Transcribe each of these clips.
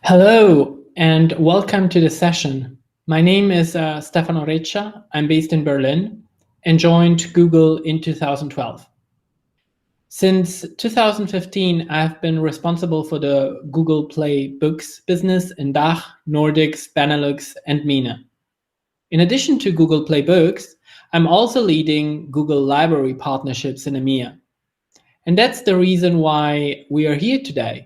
Hello and welcome to the session. My name is Stefano Reccia. I'm based in Berlin and joined Google in 2012. Since 2015, I've been responsible for the Google Play Books business in DACH, Nordics, Benelux, and MENA. In addition to Google Play Books, I'm also leading Google Library partnerships in EMEA. And that's the reason why we are here today.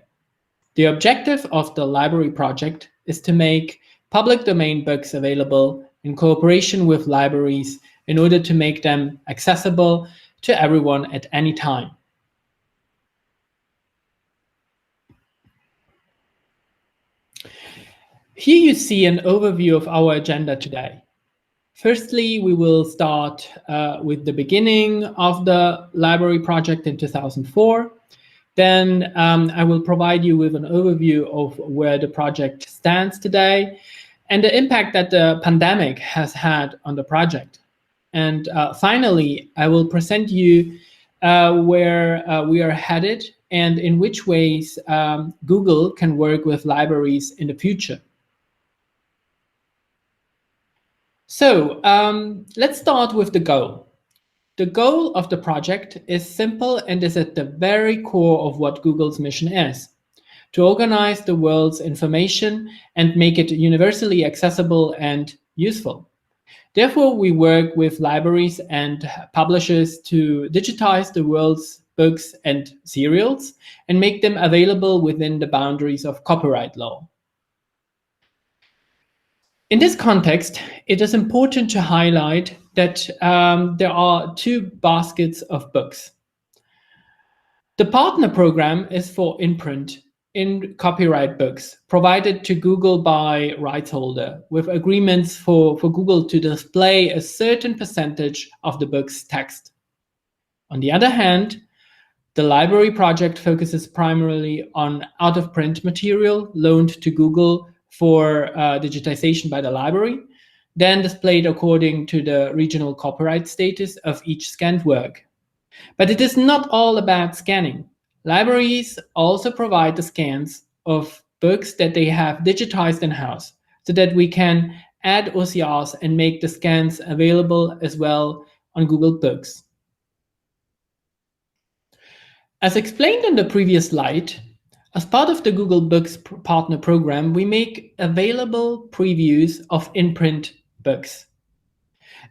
The objective of the library project is to make public domain books available in cooperation with libraries in order to make them accessible to everyone at any time. Here you see an overview of our agenda today. Firstly, we will start with the beginning of the library project in 2004. Then I will provide you with an overview of where the project stands today and the impact that the pandemic has had on the project. And finally, I will present you where we are headed and in which ways Google can work with libraries in the future. So let's start with the goal. The goal of the project is simple and is at the very core of what Google's mission is: to organize the world's information and make it universally accessible and useful. Therefore, we work with libraries and publishers to digitize the world's books and serials and make them available within the boundaries of copyright law. In this context, it is important to highlight that there are two baskets of books. The partner program is for in-print, in copyright books provided to Google by rights holder with agreements for Google to display a certain percentage of the book's text. On the other hand, the library project focuses primarily on out-of-print material loaned to Google for digitization by the library, then displayed according to the regional copyright status of each scanned work. But it is not all about scanning. Libraries also provide the scans of books that they have digitized in-house so that we can add OCRs and make the scans available as well on Google Books. As explained in the previous slide, as part of the Google Books Partner Program, we make available previews of in-print books.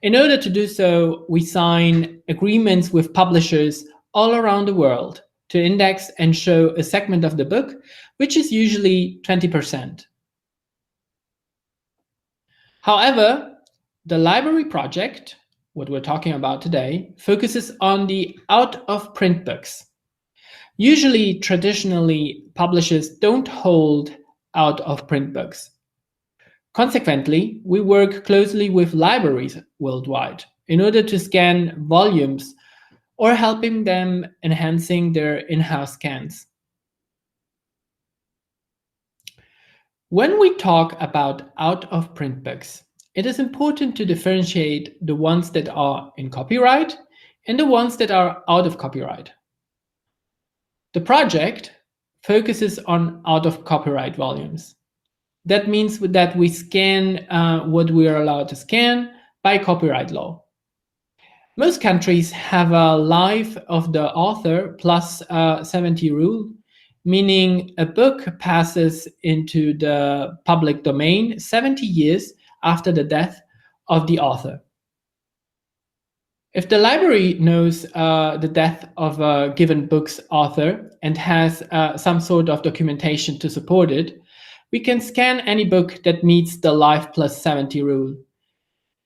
In order to do so, we sign agreements with publishers all around the world to index and show a segment of the book, which is usually 20%. However, the library project, what we're talking about today, focuses on the out-of-print books. Usually, traditionally, publishers don't hold out-of-print books. Consequently, we work closely with libraries worldwide in order to scan volumes or helping them enhancing their in-house scans. When we talk about out-of-print books, it is important to differentiate the ones that are in copyright and the ones that are out of copyright. The project focuses on out-of-copyright volumes. That means that we scan what we are allowed to scan by copyright law. Most countries have a life of the author plus 70 rule, meaning a book passes into the public domain 70 years after the death of the author. If the library knows the death of a given book's author and has some sort of documentation to support it, we can scan any book that meets the life plus 70 rule.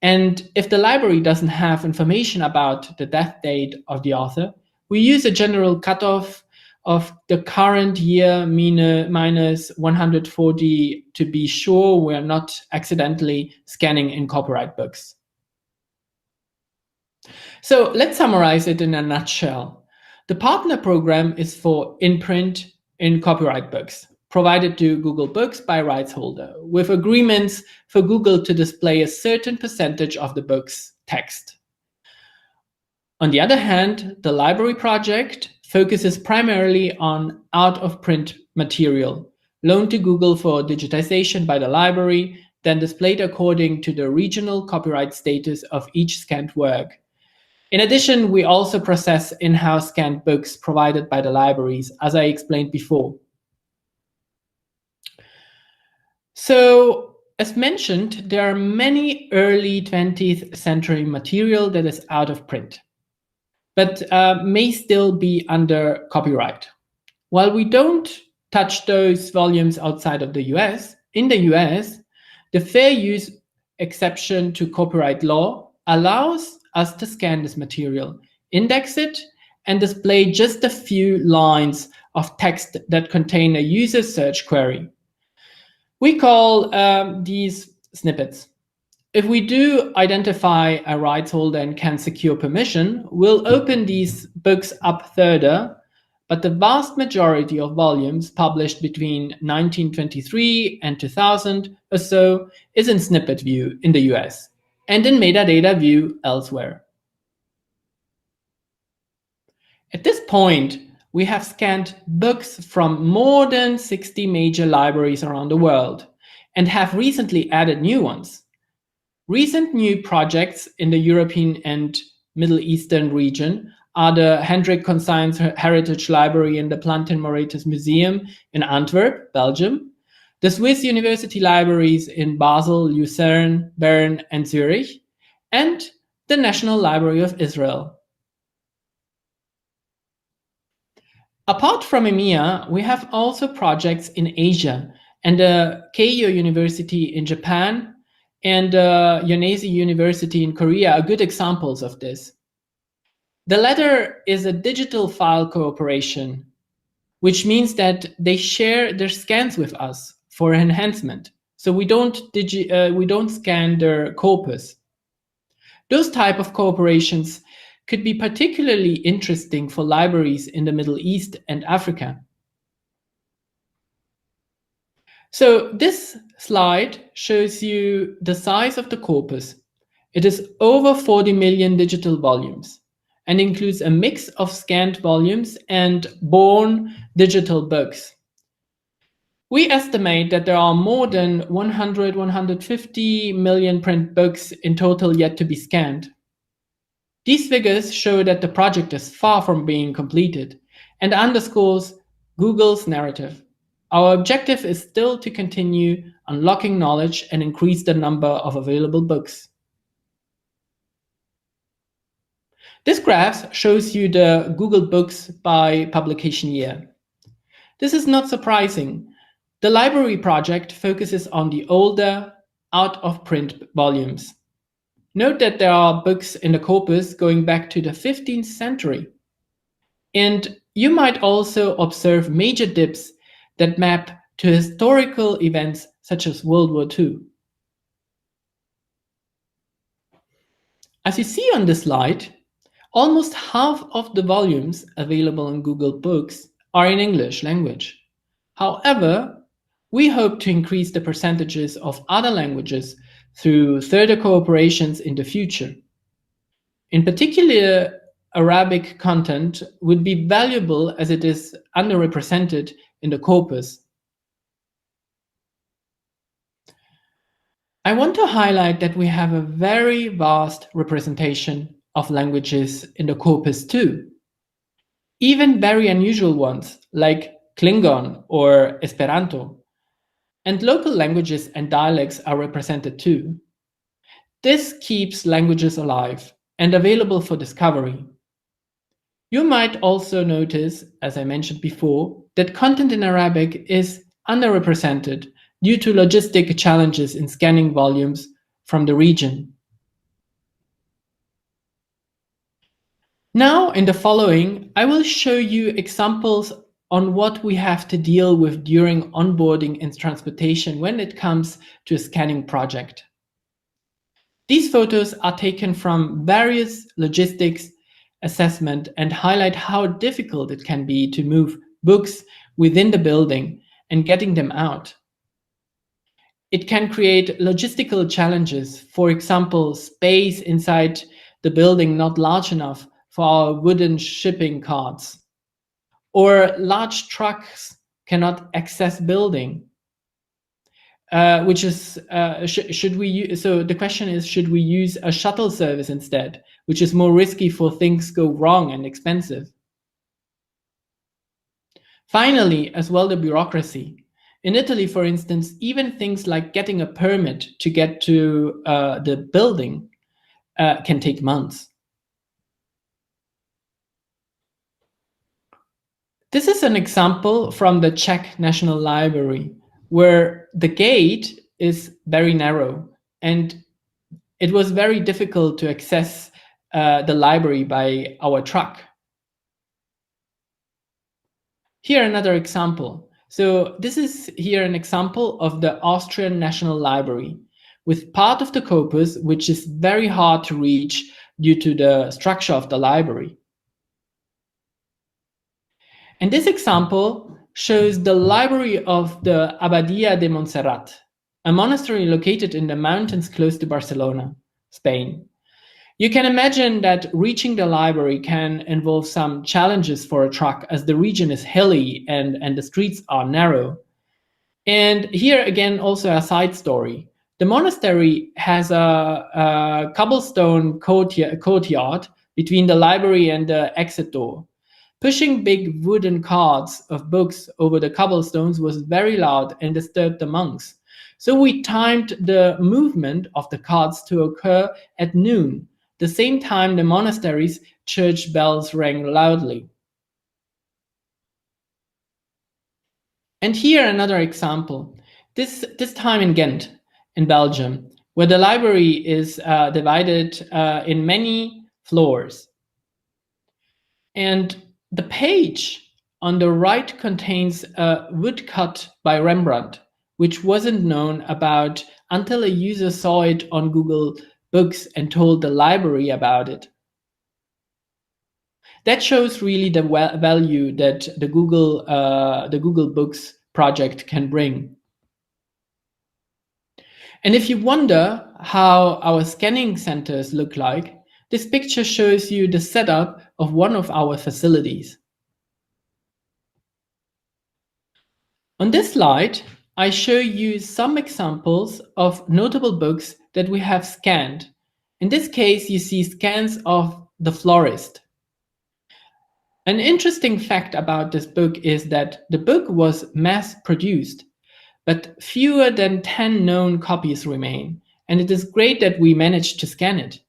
And if the library doesn't have information about the death date of the author, we use a general cutoff of the current year minus 140 to be sure we're not accidentally scanning in copyright books. So let's summarize it in a nutshell. The partner program is for in-print in copyright books, provided to Google Books by rights holder, with agreements for Google to display a certain percentage of the book's text. On the other hand, the library project focuses primarily on out-of-print material, loaned to Google for digitization by the library, then displayed according to the regional copyright status of each scanned work. In addition, we also process in-house scanned books provided by the libraries, as I explained before. So, as mentioned, there are many early 20th century material that is out of print, but may still be under copyright. While we don't touch those volumes outside of the US, in the US, the fair use exception to copyright law allows us to scan this material, index it, and display just a few lines of text that contain a user search query. We call these snippets. If we do identify a rights holder and can secure permission, we'll open these books up further, but the vast majority of volumes published between 1923 and 2000 or so is in snippet view in the US and in metadata view elsewhere. At this point, we have scanned books from more than 60 major libraries around the world and have recently added new ones. Recent new projects in the European and Middle Eastern region are the Hendrik Conscience Heritage Library in the Plantin Moretus Museum in Antwerp, Belgium, the Swiss University Libraries in Basel, Lucerne, Bern, and Zurich, and the National Library of Israel. Apart from EMEA, we have also projects in Asia and the Keio University in Japan and Yonsei University in Korea are good examples of this. The latter is a digital file cooperation, which means that they share their scans with us for enhancement. So we don't scan their corpus. Those type of cooperations could be particularly interesting for libraries in the Middle East and Africa. So this slide shows you the size of the corpus. It is over 40 million digital volumes and includes a mix of scanned volumes and born digital books. We estimate that there are more than 150 million print books in total yet to be scanned. These figures show that the project is far from being completed and underscores Google's narrative. Our objective is still to continue unlocking knowledge and increase the number of available books. This graph shows you the Google Books by publication year. This is not surprising. The library project focuses on the older, out-of-print volumes. Note that there are books in the corpus going back to the 15th century. And you might also observe major dips that map to historical events such as World War II. As you see on this slide, almost half of the volumes available in Google Books are in English language. However, we hope to increase the percentages of other languages through further cooperations in the future. In particular, Arabic content would be valuable as it is underrepresented in the corpus. I want to highlight that we have a very vast representation of languages in the corpus too. Even very unusual ones like Klingon or Esperanto. And local languages and dialects are represented too. This keeps languages alive and available for discovery. You might also notice, as I mentioned before, that content in Arabic is underrepresented due to logistic challenges in scanning volumes from the region. Now, in the following, I will show you examples on what we have to deal with during onboarding and transportation when it comes to a scanning project. These photos are taken from various logistics assessment and highlight how difficult it can be to move books within the building and getting them out. It can create logistical challenges, for example, space inside the building not large enough for our wooden shipping carts, or large trucks cannot access building. Which is, should we use, so the question is, should we use a shuttle service instead, which is more risky for things go wrong and expensive? Finally, as well, the bureaucracy. In Italy, for instance, even things like getting a permit to get to the building can take months. This is an example from the Czech National Library, where the gate is very narrow and it was very difficult to access the library by our truck. Here another example. So this is here an example of the Austrian National Library with part of the Corpus, which is very hard to reach due to the structure of the library. And this example shows the library of the Abadía de Montserrat, a monastery located in the mountains close to Barcelona, Spain. You can imagine that reaching the library can involve some challenges for a truck, as the region is hilly and the streets are narrow. And here again, also a side story. The monastery has a cobblestone courtyard between the library and the exit door. Pushing big wooden carts of books over the cobblestones was very loud and disturbed the monks. So we timed the movement of the carts to occur at noon, the same time the monastery's church bells rang loudly. And here another example, this time in Ghent, in Belgium, where the library is divided in many floors. And the page on the right contains a woodcut by Rembrandt, which wasn't known about until a user saw it on Google Books and told the library about it. That shows really the value that the Google Books project can bring. And if you wonder how our scanning centers look like, this picture shows you the setup of one of our facilities. On this slide, I show you some examples of notable books that we have scanned. In this case, you see scans of The Florist. An interesting fact about this book is that the book was mass-produced, but fewer than 10 known copies remain, and it is great that we managed to scan it.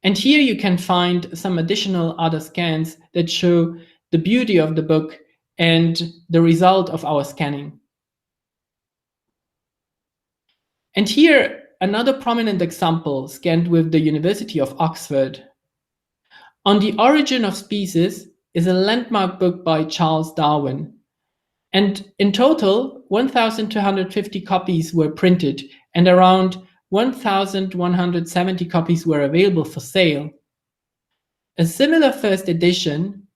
And here you can find some additional other scans that show the beauty of the book and the result of our scanning. And here, another prominent example scanned with the University of Oxford. On the Origin of Species is a landmark book by Charles Darwin. And in total, 1,250 copies were printed and around 1,170 copies were available for sale. A similar first edition,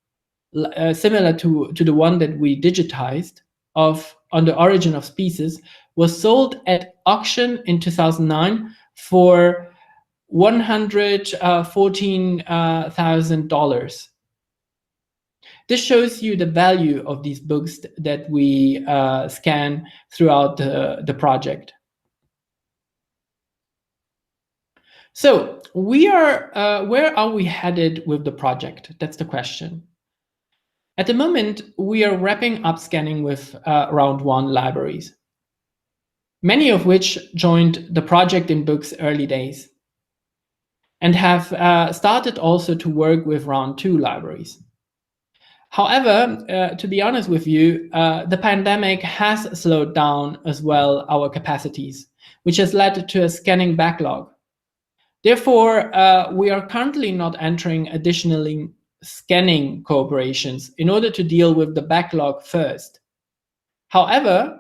similar to the one that we digitized, on the Origin of Species, was sold at auction in 2009 for $114,000. This shows you the value of these books that we scan throughout the project. So where are we headed with the project? That's the question. At the moment, we are wrapping up scanning with round 1 libraries, many of which joined the project in Book's early days, and have started also to work with round 2 libraries. However, to be honest with you, the pandemic has slowed down as well our capacities, which has led to a scanning backlog. Therefore, we are currently not entering additionally scanning cooperations in order to deal with the backlog first. However,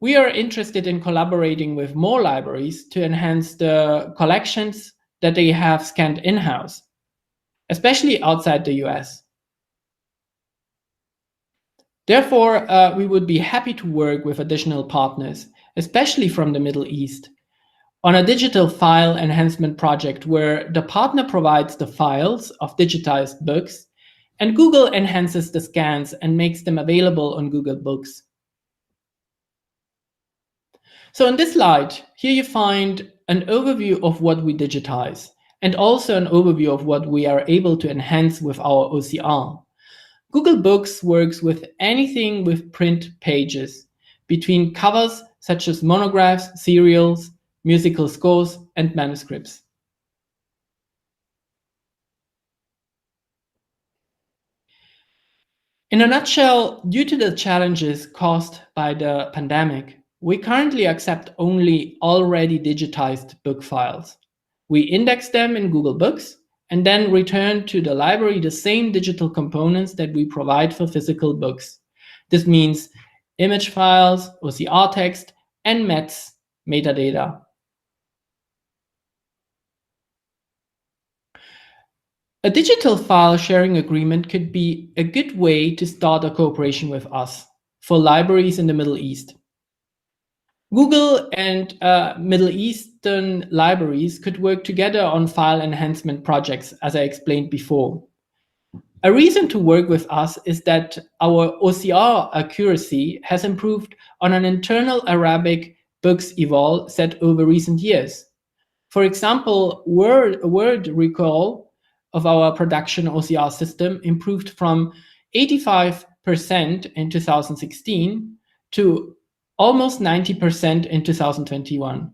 we are interested in collaborating with more libraries to enhance the collections that they have scanned in-house, especially outside the US. Therefore, we would be happy to work with additional partners, especially from the Middle East, on a digital file enhancement project where the partner provides the files of digitized books And Google enhances the scans and makes them available on Google Books. So on this slide, here you find an overview of what we digitize, and also an overview of what we are able to enhance with our OCR. Google Books works with anything with print pages, between covers such as monographs, serials, musical scores, and manuscripts. In a nutshell, due to the challenges caused by the pandemic, we currently accept only already digitized book files. We index them in Google Books and then return to the library the same digital components that we provide for physical books. This means image files, OCR text, and METS metadata. A digital file sharing agreement could be a good way to start a cooperation with us for libraries in the Middle East. Google and Middle Eastern libraries could work together on file enhancement projects, as I explained before. A reason to work with us is that our OCR accuracy has improved on an internal Arabic books eval set over recent years. For example, word recall of our production OCR system improved from 85% in 2016 to almost 90% in 2021.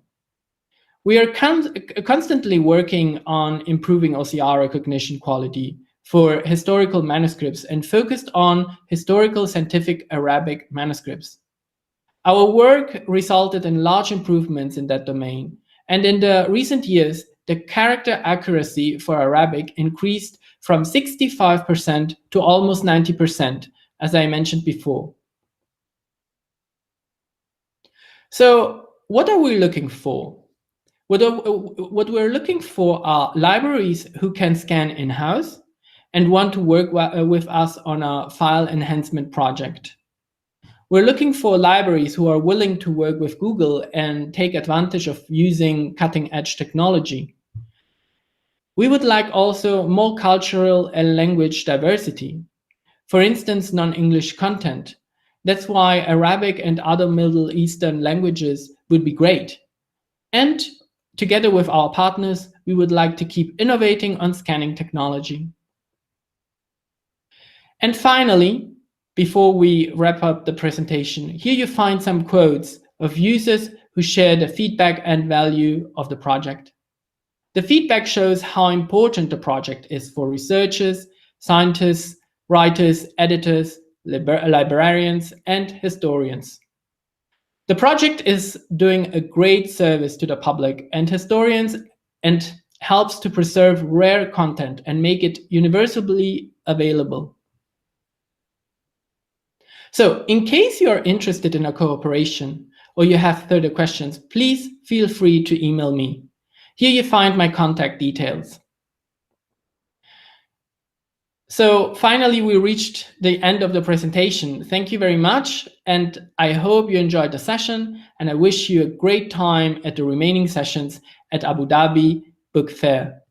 We are constantly working on improving OCR recognition quality for historical manuscripts and focused on historical scientific Arabic manuscripts. Our work resulted in large improvements in that domain, and in the recent years, the character accuracy for Arabic increased from 65% to almost 90%, as I mentioned before. So what are we looking for? What we're looking for are libraries who can scan in-house and want to work with us on a file enhancement project. We're looking for libraries who are willing to work with Google and take advantage of using cutting-edge technology. We would like also more cultural and language diversity. For instance, non-English content. That's why Arabic and other Middle Eastern languages would be great. And together with our partners, we would like to keep innovating on scanning technology. And finally, before we wrap up the presentation, here you find some quotes of users who share the feedback and value of the project. The feedback shows how important the project is for researchers, scientists, writers, editors, librarians, and historians. The project is doing a great service to the public and historians and helps to preserve rare content and make it universally available. So in case you are interested in a cooperation or you have further questions, please feel free to email me. Here you find my contact details. So finally, we reached the end of the presentation. Thank you very much, and I hope you enjoyed the session, and I wish you a great time at the remaining sessions at Abu Dhabi Book Fair.